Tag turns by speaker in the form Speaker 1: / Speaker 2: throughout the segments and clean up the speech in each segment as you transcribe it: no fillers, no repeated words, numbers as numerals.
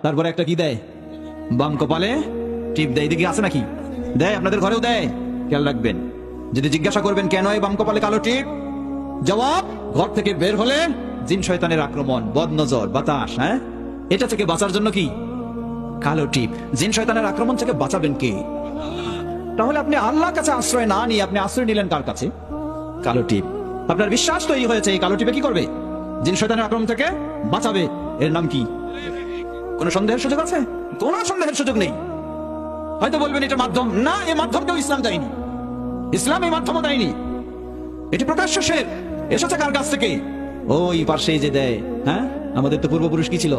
Speaker 1: তারপরে একটা কি দেয়, বাম কপালে টিপ দেয়। এদিকে আছে নাকি? দেয়, আপনাদের ঘরেও দেয়, খেয়াল রাখবেন। যদি জিজ্ঞাসা করবেন কেন এই বাম কপালে কালো টিপ, জবাব, ঘর থেকে বের হলে জিন শয়তানের আক্রমণ, বদনজর, বাতাস, হ্যাঁ, এটা থেকে বাঁচার জন্য কি কালো টিপ। জিন শয়তানের আক্রমণ থেকে বাঁচাবেন কে? তাহলে আপনি আল্লাহর কাছে আশ্রয় না নিয়ে আপনি আশ্রয় নিলেন কার কাছে? কালো টিপ। আপনার বিশ্বাস তৈরি হয়েছে এই কালো টিপে কি করবে? জিন শয়তানের আক্রমণ থেকে বাঁচাবে। এর নাম কি? কোন সন্দেহের সুযোগ আছে? কোন সন্দেহের সুযোগ নেই। হয়তো বলবেন এটা মাধ্যম, না, এই মাধ্যমটাও ইসলাম দেয়নি। ইসলাম এই মাধ্যমও দেয়নি। এটি প্রকাশ্য শের এসেছে কার কাছ থেকে? ওই পাশে যে দেয়, হ্যাঁ, আমাদের তো পূর্বপুরুষ কি ছিল?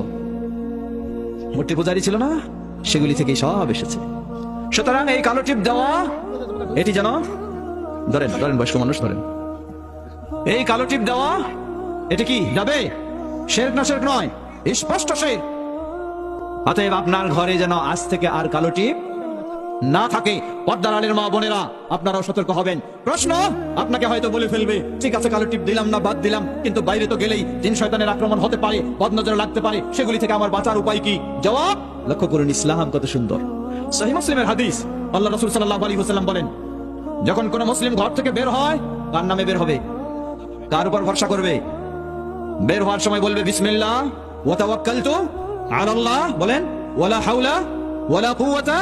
Speaker 1: মূর্তি পূজারি ছিল না? সেগুলি থেকেই সব এসেছে। সুতরাং এই কালো টিপ দেওয়া, এটি যেন ধরেন ধরেন বয়স্ক মানুষ ধরেন, এই কালো টিপ দেওয়া এটা কি যাবে? শেরক না শেরক নয়, স্পষ্ট শেরক। অতএব আপনার ঘরে যেন আজ থেকে আর কালো টিপ না থাকে। পর্দার আলের মা বোনেরা, আপনারাও সতর্ক হবেন। প্রশ্ন আপনাকে হয়তো বলে ফেলবে, ঠিক আছে কালো টিপ দিলাম না বাদ দিলাম, কিন্তু বাইরে তো গেলেই জিন শয়তানের আক্রমণ হতে পারে, বদনজর লাগতে পারে, সেগুলি থেকে আমার বাঁচার উপায় কি? জবাব, লক্ষ্য করুন ইসলাম কত সুন্দর। সহিহ মুসলিমের হাদিস, আল্লাহ রাসূল সাল্লাল্লাহু আলাইহি ওয়াসাল্লাম বলেন, যখন কোন মুসলিম ঘর থেকে বের হয়, কার নামে বের হবে? কার উপর ভরসা করবে? বের হওয়ার সময় বলবে বিসমিল্লাহ ওয়া তাওয়াক্কালতু আলাল্লাহ, বলেন ওয়ালা হাওলা ওয়ালা কুওয়াতা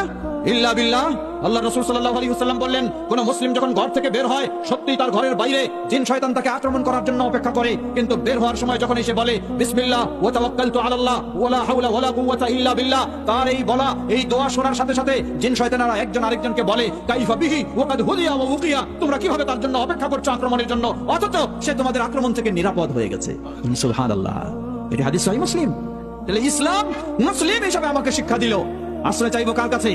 Speaker 1: ইল্লা বিল্লাহ। আল্লাহ রাসূল সাল্লাল্লাহু আলাইহি ওয়াসাল্লাম বললেন, কোন মুসলিম যখন ঘর থেকে বের হয়, সত্যিই তার ঘরের বাইরে জিন শয়তান তাকে আক্রমণ করার জন্য অপেক্ষা করে, কিন্তু বের হওয়ার সময় যখন এসে বলে বিসমিল্লাহ ওয়া তাওয়াক্কালতু আলাল্লাহ ওয়ালা হাওলা ওয়ালা কুওয়াতা ইল্লা বিল্লাহ, তার এই বলা, এই দোয়া শোনার সাথে সাথে জিন শয়তানেরা একজন আরেকজনকে বলে কাইফা বিহি ওয়া কাদ হুদিয়া ওয়া উকিয়া, তোমরা কিভাবে তার জন্য অপেক্ষা করছো আক্রমণের জন্য, অথচ সে তোমাদের আক্রমণ থেকে নিরাপদ হয়ে গেছে। সুবহানাল্লাহ, এটি হাদিস সহিহ মুসলিম। তাহলে ইসলাম মুসলিম হিসেবে আমাকে শিক্ষা দিল, আশ্রয় চাইবো কার কাছে?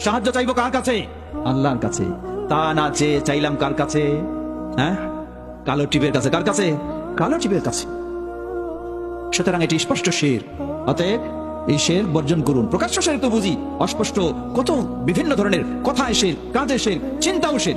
Speaker 1: সাহায্য চাইবো কার কাছে? আল্লাহর কাছে। তা না চেয়ে চাইলাম কার কাছে? হ্যাঁ, কালো টিপের কাছে। কার কাছে? কালো টিপের কাছে। সুতরাং এটি স্পষ্ট শের। অতএব এই শের বর্জন করুন। প্রকাশ্য শের তো বুঝি, অস্পষ্ট কত বিভিন্ন ধরনের কথায় শের, কাজে শের, চিন্তাও শের।